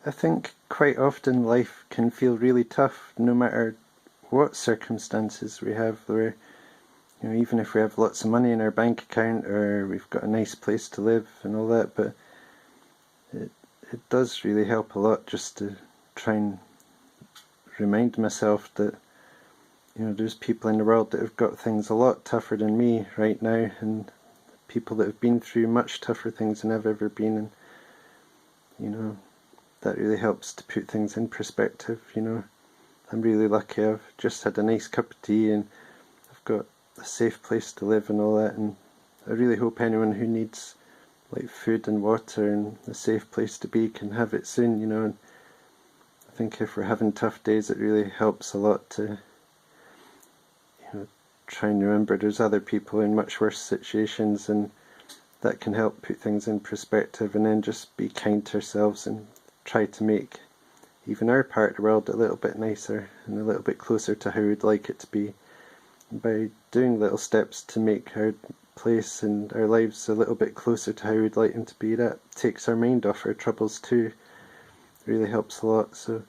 I think quite often life can feel really tough no matter what circumstances we have, where even if we have lots of money in our bank account or we've got a nice place to live and all that, but it does really help a lot just to try and remind myself that there's people in the world that have got things a lot tougher than me right now, and people that have been through much tougher things than I've ever been, and that really helps to put things in perspective. I'm really lucky. I've just had a nice cup of tea and I've got a safe place to live and all that, and I really hope anyone who needs like food and water and a safe place to be can have it soon, and I think if we're having tough days it really helps a lot to try and remember there's other people in much worse situations, and that can help put things in perspective, and then just be kind to ourselves and try to make even our part of the world a little bit nicer and a little bit closer to how we'd like it to be, by doing little steps to make our place and our lives a little bit closer to how we'd like them to be. That takes our mind off our troubles too. It really helps a lot. So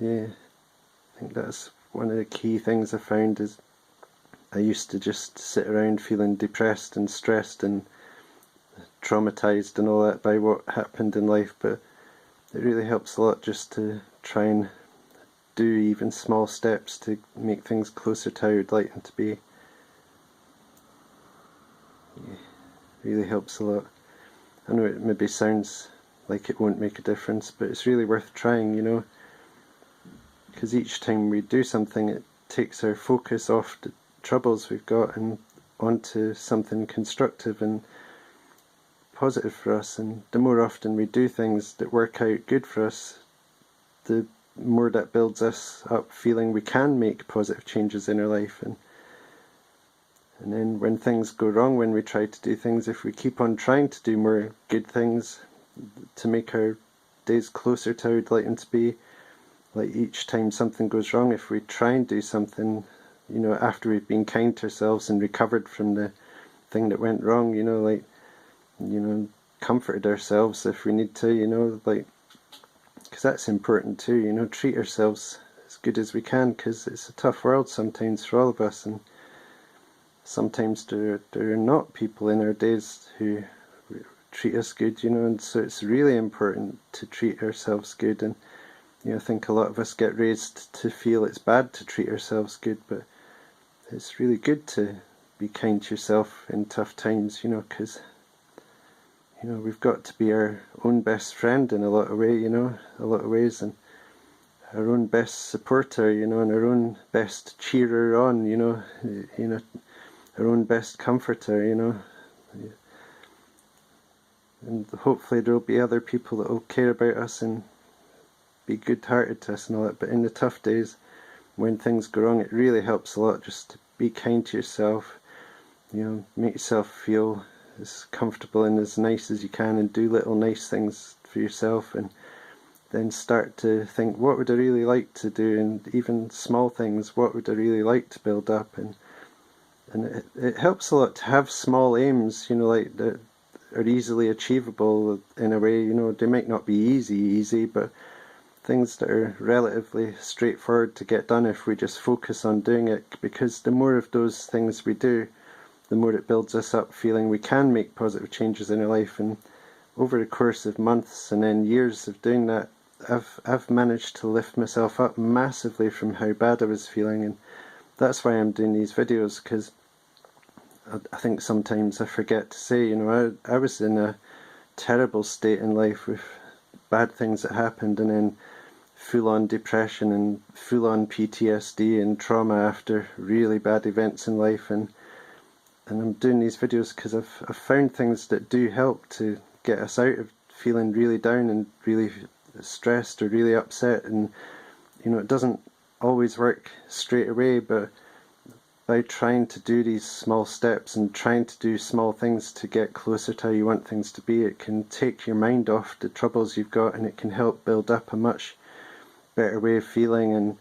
yeah, I think that's one of the key things I found. Is I used to just sit around feeling depressed and stressed and traumatized and all that by what happened in life, but it really helps a lot just to try and do even small steps to make things closer to how you'd like them to be. Yeah, really helps a lot. I know it maybe sounds like it won't make a difference, but it's really worth trying, because each time we do something it takes our focus off the troubles we've got and onto something constructive and positive for us. And the more often we do things that work out good for us, the more that builds us up feeling we can make positive changes in our life. And then when things go wrong, when we try to do things, if we keep on trying to do more good things to make our days closer to how we'd like them to be, like each time something goes wrong, if we try and do something after we've been kind to ourselves and recovered from the thing that went wrong, comforted ourselves if we need to, because that's important too, treat ourselves as good as we can, because it's a tough world sometimes for all of us, and sometimes there are not people in our days who treat us good, and so it's really important to treat ourselves good. And I think a lot of us get raised to feel it's bad to treat ourselves good, but it's really good to be kind to yourself in tough times, because we've got to be our own best friend in a lot of ways, and our own best supporter, and our own best cheerer on, our own best comforter, and hopefully there'll be other people that will care about us and be good-hearted to us and all that. But in the tough days, when things go wrong, it really helps a lot just to be kind to yourself, make yourself feel as comfortable and as nice as you can, and do little nice things for yourself, and then start to think, what would I really like to do, and even small things, what would I really like to build up. And it helps a lot to have small aims, like that are easily achievable in a way. They might not be easy, but things that are relatively straightforward to get done if we just focus on doing it, because the more of those things we do, the more it builds us up feeling we can make positive changes in our life. And over the course of months and then years of doing that, I've managed to lift myself up massively from how bad I was feeling. And that's why I'm doing these videos, because I think sometimes I forget to say, I was in a terrible state in life with bad things that happened, and then full-on depression and full-on PTSD and trauma after really bad events in life. And I'm doing these videos because I've found things that do help to get us out of feeling really down and really stressed or really upset. And it doesn't always work straight away, but by trying to do these small steps and trying to do small things to get closer to how you want things to be, it can take your mind off the troubles you've got, and it can help build up a much better way of feeling and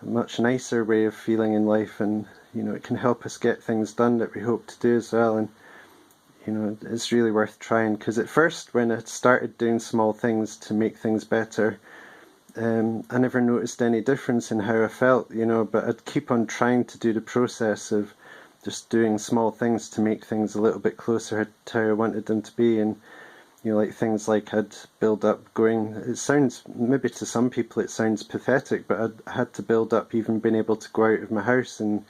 a much nicer way of feeling in life. And it can help us get things done that we hope to do as well. And you know, it's really worth trying, because at first when I started doing small things to make things better, I never noticed any difference in how I felt, you know, but I'd keep on trying to do the process of just doing small things to make things a little bit closer to how I wanted them to be. And you know, like things like I'd build up going, it sounds, maybe to some people it sounds pathetic, but I had to build up even being able to go out of my house and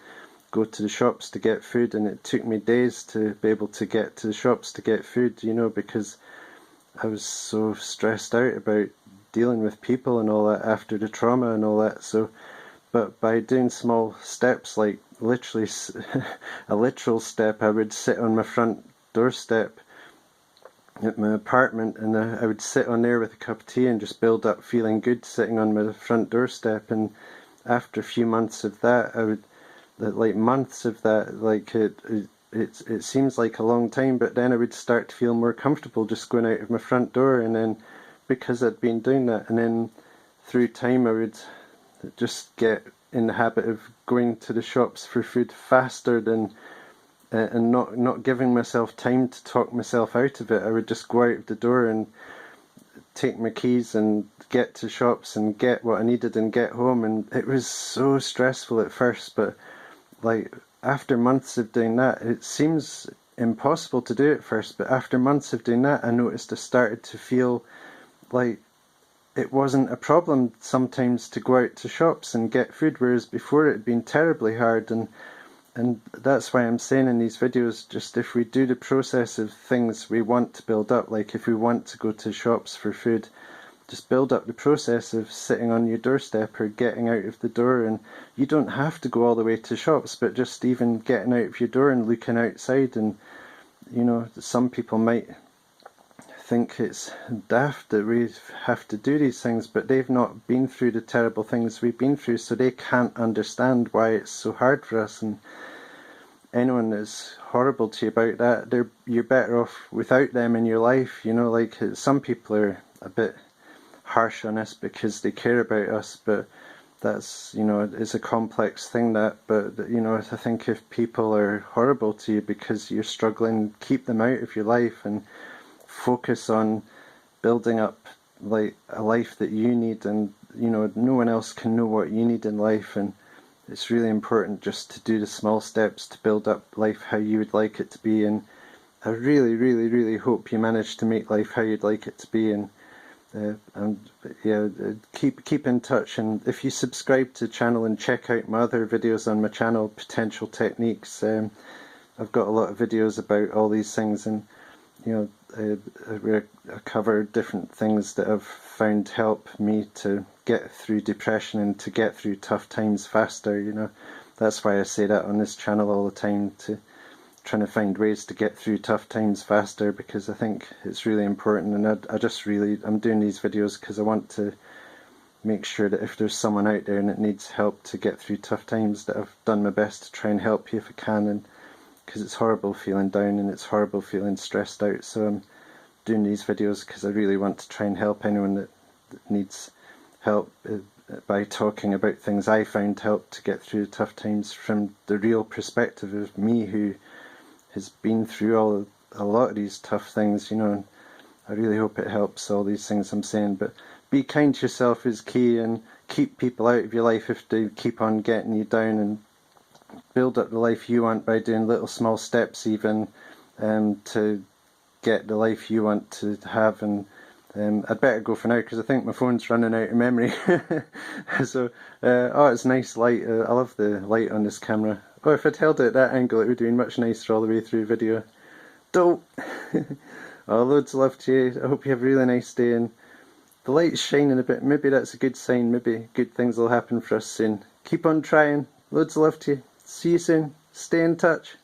go to the shops to get food, and it took me days to be able to get to the shops to get food, you know, because I was so stressed out about dealing with people and all that after the trauma and all that. So, but by doing small steps, like literally a literal step, I would sit on my front doorstep at my apartment, and I would sit on there with a cup of tea and just build up feeling good sitting on my front doorstep. And after a few months of that, like months of that, like it seems like a long time, but then I would start to feel more comfortable just going out of my front door. And then because I'd been doing that, and then through time I would just get in the habit of going to the shops for food faster than and not giving myself time to talk myself out of it. I would just go out of the door and take my keys and get to shops and get what I needed and get home. And it was so stressful at first, but like after months of doing that, it seems impossible to do at first, but after months of doing that, I noticed I started to feel like it wasn't a problem sometimes to go out to shops and get food, whereas before it had been terribly hard. And that's why I'm saying in these videos, just if we do the process of things we want to build up, like if we want to go to shops for food, just build up the process of sitting on your doorstep or getting out of the door. And you don't have to go all the way to shops, but just even getting out of your door and looking outside. And you know, some people might think it's daft that we have to do these things, but they've not been through the terrible things we've been through, so they can't understand why it's so hard for us. And anyone that's horrible to you about that, you're better off without them in your life. You know, like some people are a bit harsh on us because they care about us, but that's, you know, it's a complex thing, that. But you know, I think if people are horrible to you because you're struggling, keep them out of your life and focus on building up like a life that you need. And you know, no one else can know what you need in life, and it's really important just to do the small steps to build up life how you would like it to be. And I really, really, really hope you manage to make life how you'd like it to be. And yeah, keep in touch. And if you subscribe to the channel and check out my other videos on my channel, Potential Techniques, I've got a lot of videos about all these things. And you know, I cover different things that I've found help me to get through depression and to get through tough times faster. You know, that's why I say that on this channel all the time, to trying to find ways to get through tough times faster, because I think it's really important. And I'm doing these videos because I want to make sure that if there's someone out there and it needs help to get through tough times, that I've done my best to try and help you if I can. And because it's horrible feeling down and it's horrible feeling stressed out, so I'm doing these videos because I really want to try and help anyone that needs help by talking about things I found help to get through tough times from the real perspective of me, who has been through a lot of these tough things, you know. And I really hope it helps, all these things I'm saying. But be kind to yourself is key, and keep people out of your life if they keep on getting you down, and build up the life you want by doing little small steps even to get the life you want to have. And I'd better go for now because I think my phone's running out of memory. So, oh, it's nice light. I love the light on this camera. Oh, if I'd held it at that angle, it would have been much nicer all the way through video. Dope! Oh, loads of love to you. I hope you have a really nice day. And the light's shining a bit. Maybe that's a good sign. Maybe good things will happen for us soon. Keep on trying. Loads of love to you. See you soon. Stay in touch.